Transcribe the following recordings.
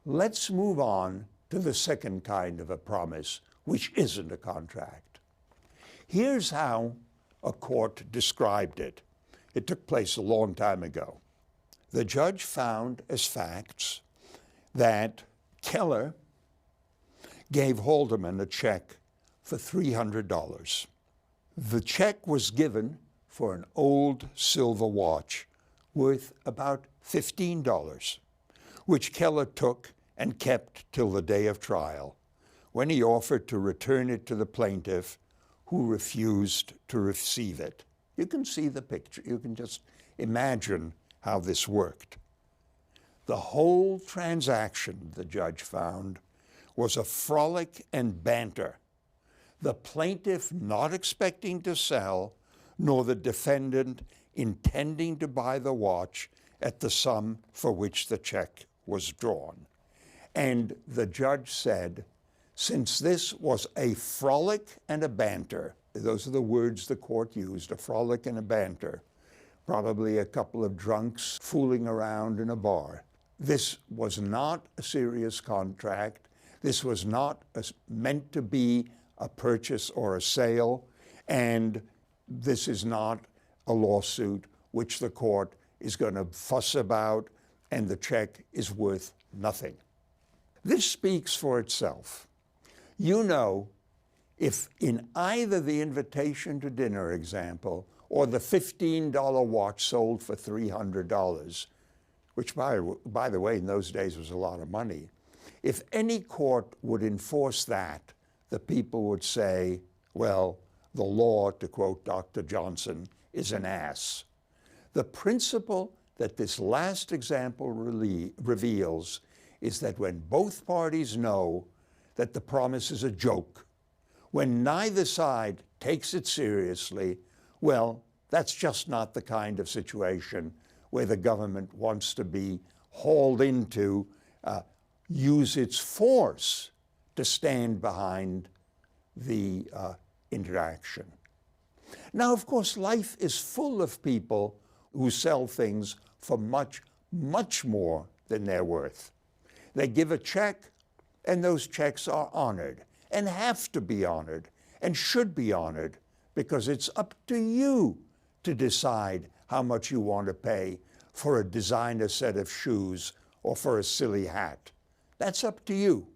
Let's move on to the second kind of a promise, which isn't a contract. Here's how a court described it. It took place a long time ago. The judge found as facts that Keller gave Haldeman a check for $300. The check was given for an old silver watch worth about $15, which Keller took and kept till the day of trial, when he offered to return it to the plaintiff, who refused to receive it. You can see the picture. You can just imagine how this worked. The whole transaction, the judge found, was a frolic and banter, the plaintiff not expecting to sell, nor the defendant intending to buy the watch at the sum for which the check was drawn. And the judge said, since this was a frolic and a banter, those are the words the court used, a frolic and a banter, probably a couple of drunks fooling around in a bar. This was not a serious contract. This was not meant to be a purchase or a sale, and this is not a lawsuit which the court is going to fuss about, and the check is worth nothing. This speaks for itself. You know, if in either the invitation to dinner example or the $15 watch sold for $300, which by the way in those days was a lot of money, if any court would enforce that, the people would say, well, the law, to quote Dr. Johnson, is an ass. The principle that this last example reveals is that when both parties know that the promise is a joke, when neither side takes it seriously, well, that's just not the kind of situation where the government wants to be hauled into, use its force to stand behind the interaction. Now, of course, life is full of people who sell things for much, much more than they're worth. They give a check, and those checks are honored, and have to be honored, and should be honored, because it's up to you to decide how much you want to pay for a designer set of shoes or for a silly hat. That's up to you.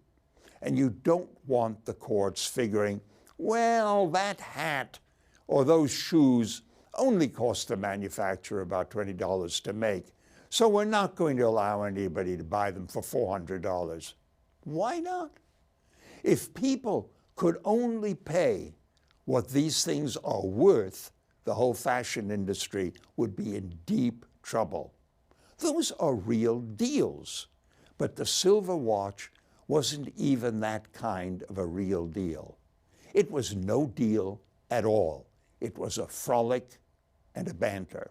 And you don't want the courts figuring, well, that hat or those shoes only cost the manufacturer about $20 to make, so we're not going to allow anybody to buy them for $400. Why not? If people could only pay what these things are worth, the whole fashion industry would be in deep trouble. Those are real deals, but the silver watch wasn't even that kind of a real deal. It was no deal at all. It was a frolic and a banter.